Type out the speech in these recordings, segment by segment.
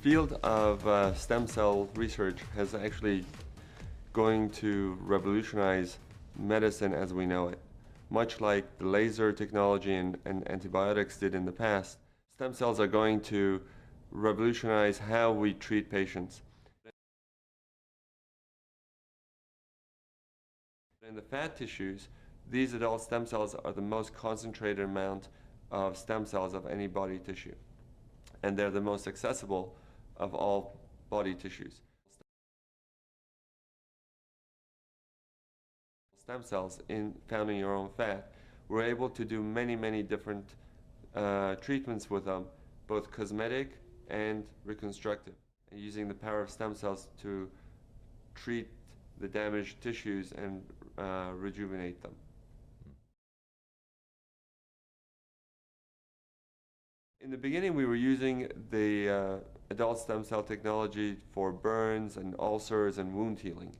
field of stem cell research has actually going to revolutionize medicine as we know it. Much like the laser technology and antibiotics did in the past, stem cells are going to revolutionize how we treat patients. In the fat tissues, these adult stem cells are the most concentrated amount of stem cells of any body tissue, and they're the most accessible of all body tissues. Stem cells found in your own fat, we're able to do many different treatments with them, both cosmetic and reconstructive, and using the power of stem cells to treat the damaged tissues and rejuvenate them. In the beginning, we were using the adult stem cell technology for burns and ulcers and wound healing.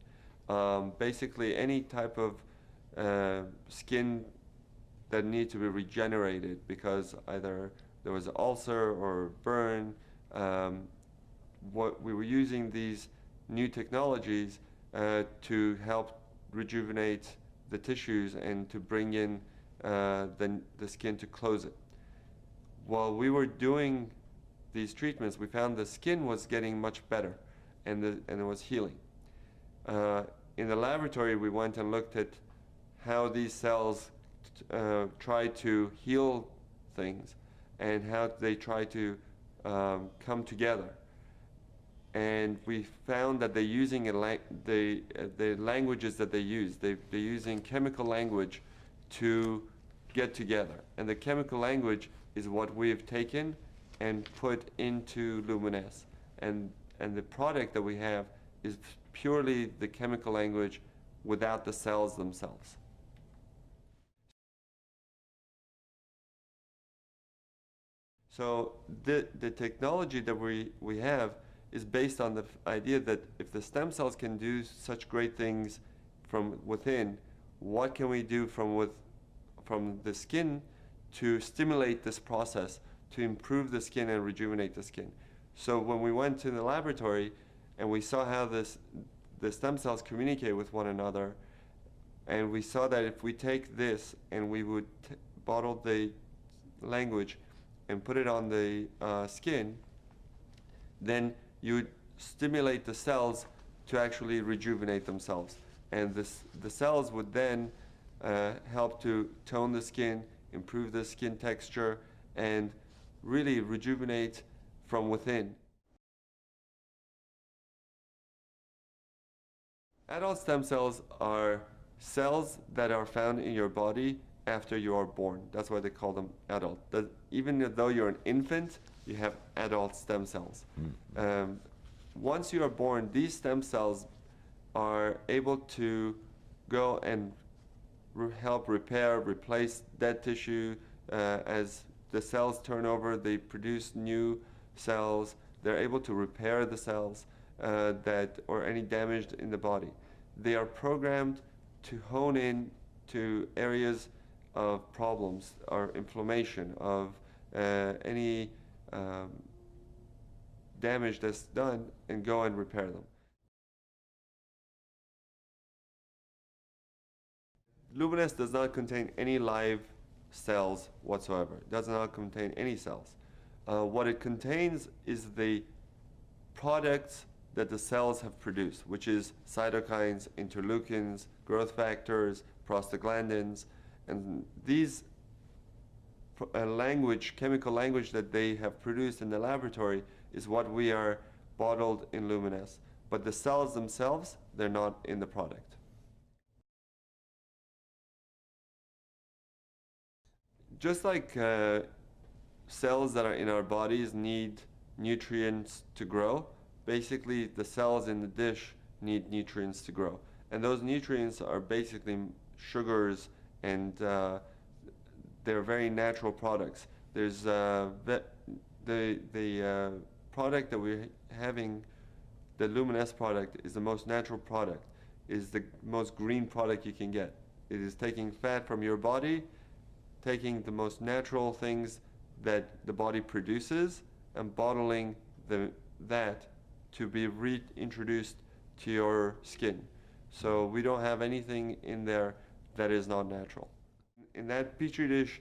Basically, any type of skin that need to be regenerated because either there was an ulcer or burn. What we were using these new technologies to help rejuvenate the tissues and to bring in the skin to close it. While we were doing these treatments, we found the skin was getting much better and it was healing. In the laboratory, we went and looked at how these cells try to heal things and how they try to come together. And we found that they're using the languages that they use. They're using chemical language to get together. And the chemical language is what we've taken and put into LUMINESCE. And the product that we have is purely the chemical language without the cells themselves. So the technology that we have is based on the idea that if the stem cells can do such great things from within, what can we do from the skin to stimulate this process, to improve the skin and rejuvenate the skin? So when we went to the laboratory and we saw how the stem cells communicate with one another, and we saw that if we take this and we would bottle the language and put it on the skin, then you would stimulate the cells to actually rejuvenate themselves. And the cells would then help to tone the skin, improve the skin texture, and really rejuvenate from within. Adult stem cells are cells that are found in your body after you are born. That's why they call them adult. Even though you're an infant, you have adult stem cells. Once you are born, these stem cells are able to go and help repair, replace dead tissue. As the cells turn over, they produce new cells. They're able to repair the cells or any damage in the body. They are programmed to hone in to areas of problems or inflammation, of any damage that's done, and go and repair them. LUMINESCE does not contain any live cells whatsoever. It does not contain any cells. What it contains is the products that the cells have produced, which is cytokines, interleukins, growth factors, prostaglandins, and these chemical language that they have produced in the laboratory is what we are bottled in LUMINESCE. But the cells themselves, they're not in the product. Just like cells that are in our bodies need nutrients to grow, basically the cells in the dish need nutrients to grow. And those nutrients are basically sugars, and they're very natural products. There's the product that we're having, the LUMINESCE product, is the most natural product, is the most green product you can get. It is taking fat from your body, taking the most natural things that the body produces, and bottling that to be reintroduced to your skin. So we don't have anything in there that is not natural. In that petri dish,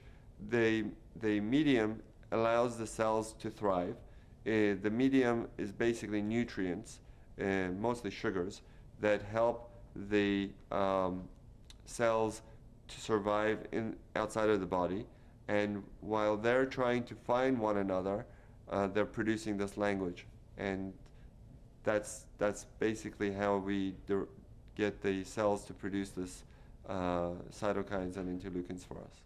the medium allows the cells to thrive. The medium is basically nutrients, mostly sugars, that help the cells to survive outside of the body. And while they're trying to find one another, they're producing this language. And that's basically how we get the cells to produce this cytokines and interleukins for us.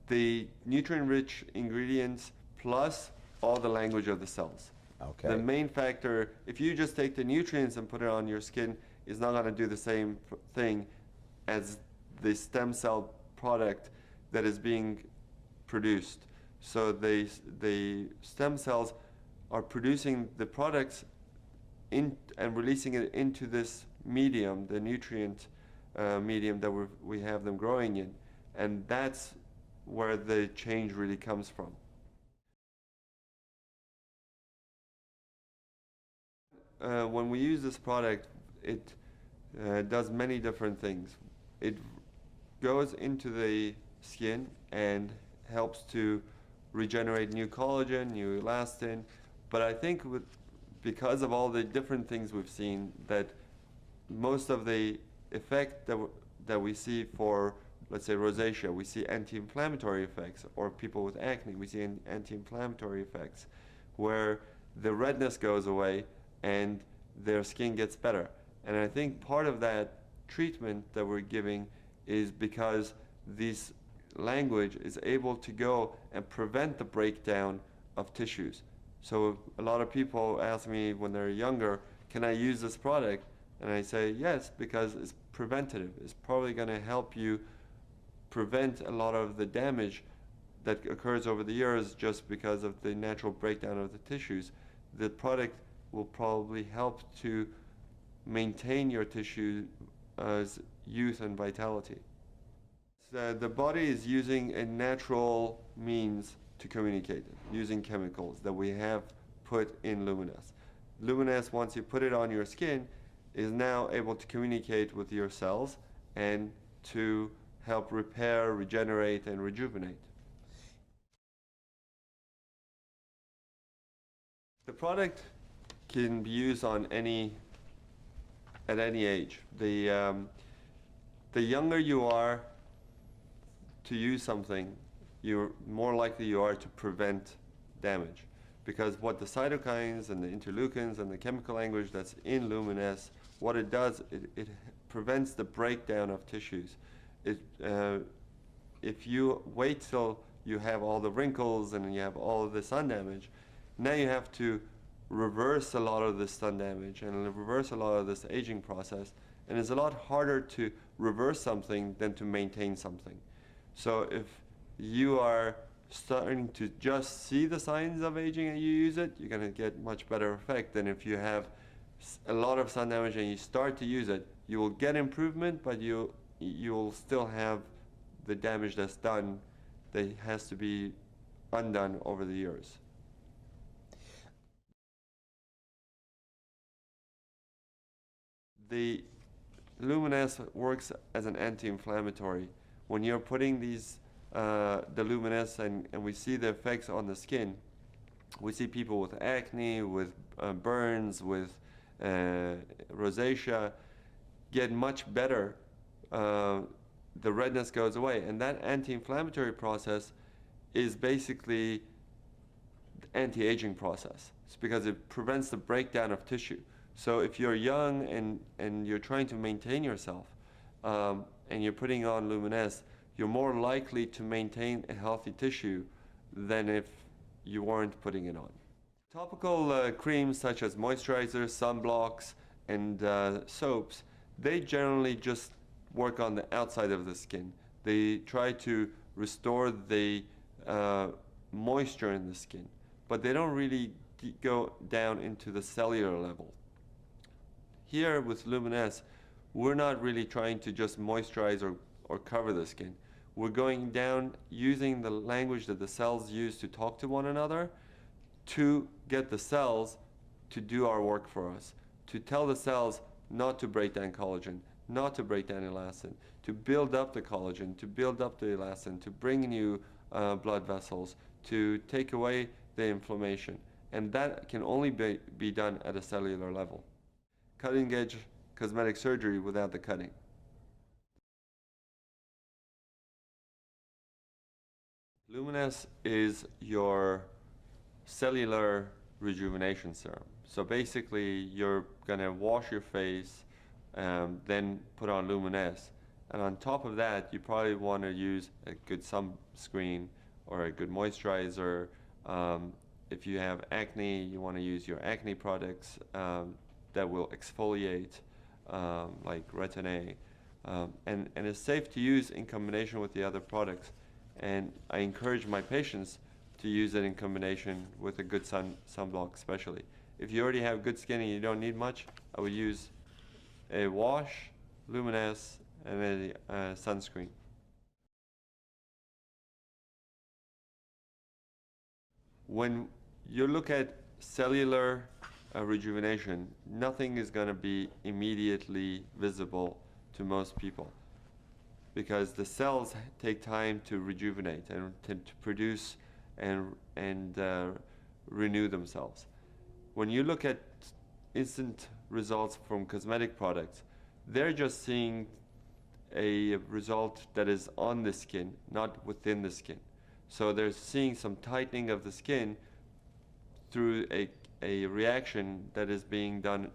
The nutrient-rich ingredients plus all the language of the cells. Okay. The main factor, if you just take the nutrients and put it on your skin, is not going to do the same thing as the stem cell product that is being produced. So the stem cells are producing the products and releasing it into this medium, the nutrient medium that we have them growing in. And that's where the change really comes from. When we use this product, it does many different things. It goes into the skin and helps to regenerate new collagen, new elastin. But I think because of all the different things we've seen, that most of the effect that we see for, let's say, rosacea, we see anti-inflammatory effects, or people with acne, we see anti-inflammatory effects, where the redness goes away and their skin gets better. And I think part of that treatment that we're giving is because this language is able to go and prevent the breakdown of tissues. So a lot of people ask me when they're younger, can I use this product? And I say yes, because it's preventative. It's probably going to help you prevent a lot of the damage that occurs over the years just because of the natural breakdown of the tissues. The product will probably help to maintain your tissue's youth and vitality. So the body is using a natural means to communicate, using chemicals that we have put in LUMINESCE. LUMINESCE, once you put it on your skin, is now able to communicate with your cells and to help repair, regenerate, and rejuvenate. The product can be used on at any age. The younger you are to use something, you're more likely you are to prevent damage. Because what the cytokines and the interleukins and the chemical language that's in LUMINESCE, what it does, it prevents the breakdown of tissues. If you wait till you have all the wrinkles and you have all of the sun damage, now you have to reverse a lot of the sun damage and reverse a lot of this aging process. And it's a lot harder to reverse something than to maintain something. So if you are starting to just see the signs of aging and you use it, you're going to get much better effect than if you have a lot of sun damage and you start to use it. You will get improvement, but you'll still have the damage that's done that has to be undone over the years. The LUMINESCE works as an anti-inflammatory. When you're putting these the LUMINESCE and we see the effects on the skin, we see people with acne, with burns, with rosacea get much better. The redness goes away, and that anti-inflammatory process is basically the anti-aging process. It's because it prevents the breakdown of tissue. So if you're young and you're trying to maintain yourself and you're putting on LUMINESCE, you're more likely to maintain a healthy tissue than if you weren't putting it on. Topical creams such as moisturizers, sunblocks, and soaps, they generally just work on the outside of the skin. They try to restore the moisture in the skin, but they don't really go down into the cellular level. Here with LUMINESCE, we're not really trying to just moisturize or cover the skin. We're going down using the language that the cells use to talk to one another to get the cells to do our work for us, to tell the cells not to break down collagen, not to break down elastin, to build up the collagen, to build up the elastin, to bring new blood vessels, to take away the inflammation. And that can only be done at a cellular level. Cutting edge cosmetic surgery without the cutting. LUMINESCE is your cellular rejuvenation serum. So basically, you're gonna wash your face, then put on LUMINESCE. And on top of that, you probably want to use a good sunscreen or a good moisturizer. If you have acne, you want to use your acne products that will exfoliate, like Retin-A. And it's safe to use in combination with the other products. And I encourage my patients to use it in combination with a good sunblock especially. If you already have good skin and you don't need much, I would use a wash, LUMINESCE, and a sunscreen. When you look at cellular rejuvenation, nothing is going to be immediately visible to most people, because the cells take time to rejuvenate and to produce and renew themselves. When you look at instant results from cosmetic products, they're just seeing a result that is on the skin, not within the skin. So they're seeing some tightening of the skin through a reaction that is being done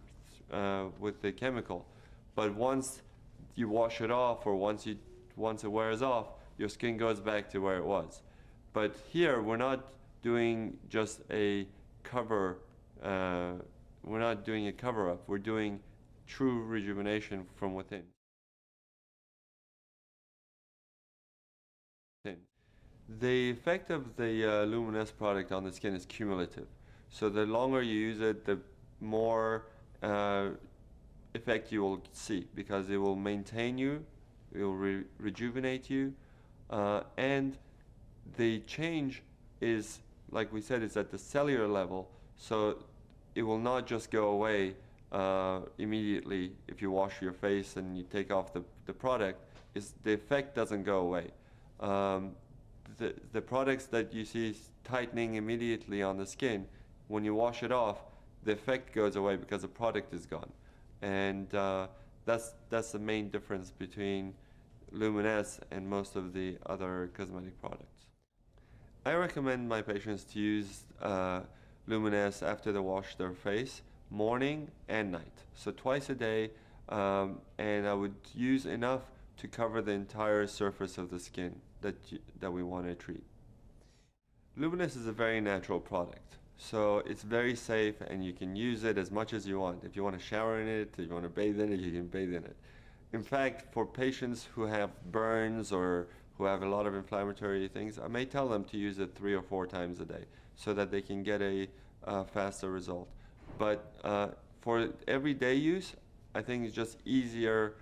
with the chemical. But once you wash it off, or once it wears off, your skin goes back to where it was. But here, we're not doing just a cover, we're not doing a cover-up, we're doing true rejuvenation from within. The effect of the LUMINESCE product on the skin is cumulative. So the longer you use it, the more effect you will see, because it will maintain you, it will rejuvenate you, and the change is, like we said, is at the cellular level, so it will not just go away immediately if you wash your face and you take off the product. The effect doesn't go away. The products that you see tightening immediately on the skin, when you wash it off, the effect goes away because the product is gone. And that's the main difference between LUMINESCE and most of the other cosmetic products. I recommend my patients to use LUMINESCE after they wash their face, morning and night. So twice a day, and I would use enough to cover the entire surface of the skin that we want to treat. LUMINESCE is a very natural product, so it's very safe and you can use it as much as you want. If you want to shower in it, if you want to bathe in it, you can bathe in it. In fact, for patients who have burns or who have a lot of inflammatory things, I may tell them to use it 3 or 4 times a day so that they can get a faster result. But for everyday use, I think it's just easier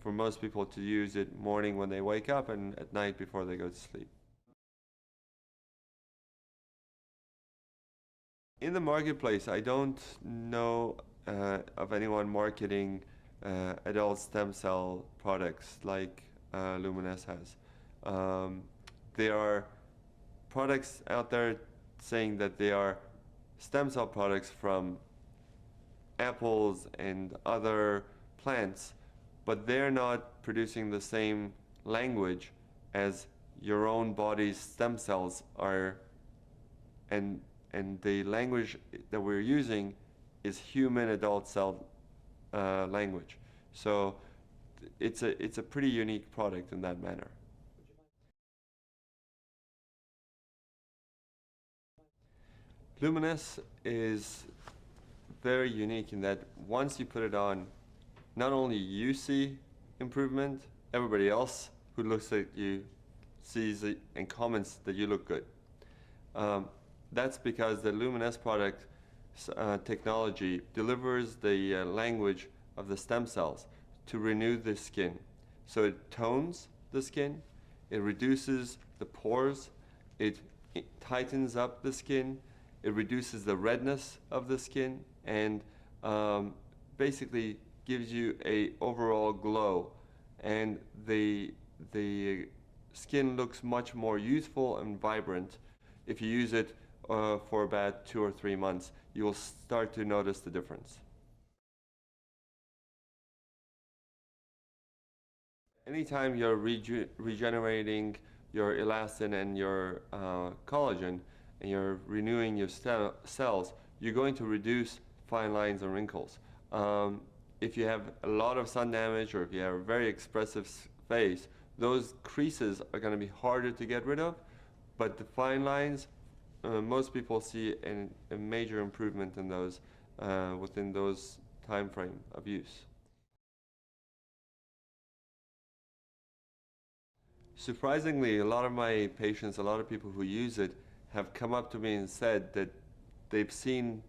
for most people to use it morning when they wake up and at night before they go to sleep. In the marketplace, I don't know of anyone marketing adult stem cell products like LUMINESCE has. There are products out there saying that they are stem cell products from apples and other plants, but they're not producing the same language as your own body's stem cells are, and the language that we're using is human adult cell language. So it's a pretty unique product in that manner. LUMINESCE is very unique in that once you put it on, not only you see improvement, everybody else who looks at you sees it and comments that you look good. That's because the LUMINESCE product technology delivers the language of the stem cells to renew the skin. So it tones the skin, it reduces the pores, it tightens up the skin, It reduces the redness of the skin and basically gives you a overall glow, and the skin looks much more youthful and vibrant. If you use it for about 2 or 3 months, you will start to notice the difference. Anytime you're regenerating your elastin and your collagen, and you're renewing your cells, you're going to reduce fine lines and wrinkles. If you have a lot of sun damage, or if you have a very expressive face, those creases are going to be harder to get rid of, but the fine lines, most people see a major improvement in those within those time frame of use. Surprisingly, a lot of my patients, a lot of people who use it, have come up to me and said that they've seen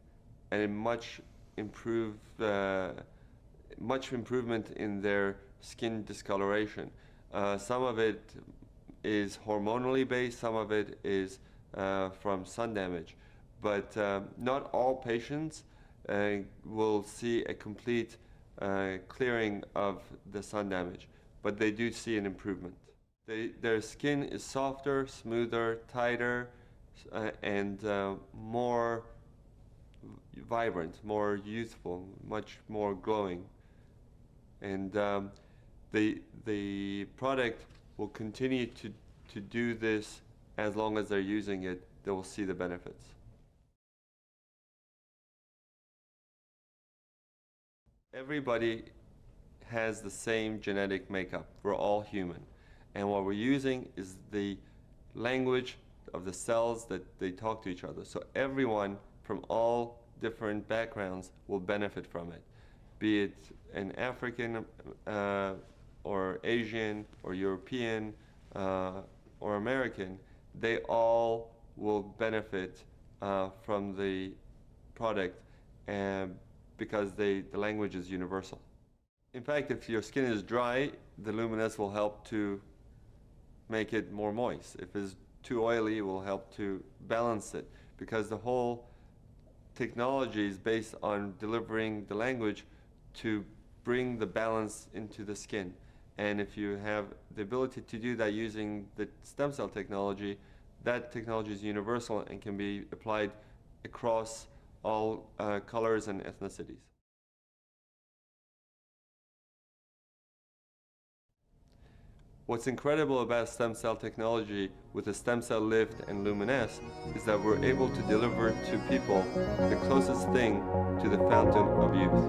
a much improvement in their skin discoloration. Some of it is hormonally based, some of it is from sun damage, but not all patients will see a complete clearing of the sun damage, but they do see an improvement. Their skin is softer, smoother, tighter, and more vibrant, more youthful, much more glowing. And the product will continue to do this as long as they're using it. They will see the benefits. Everybody has the same genetic makeup. We're all human. And what we're using is the language of the cells that they talk to each other. So everyone from all different backgrounds will benefit from it, be it an African or Asian or European or American. They all will benefit from the product, because the language is universal. In fact, if your skin is dry, the LUMINESCE will help to make it more moist. If it's too oily, it will help to balance it, because the whole technology is based on delivering the language to bring the balance into the skin. And if you have the ability to do that using the stem cell technology, that technology is universal and can be applied across all colors and ethnicities. What's incredible about stem cell technology with the stem cell lift and LUMINESCE is that we're able to deliver to people the closest thing to the fountain of youth.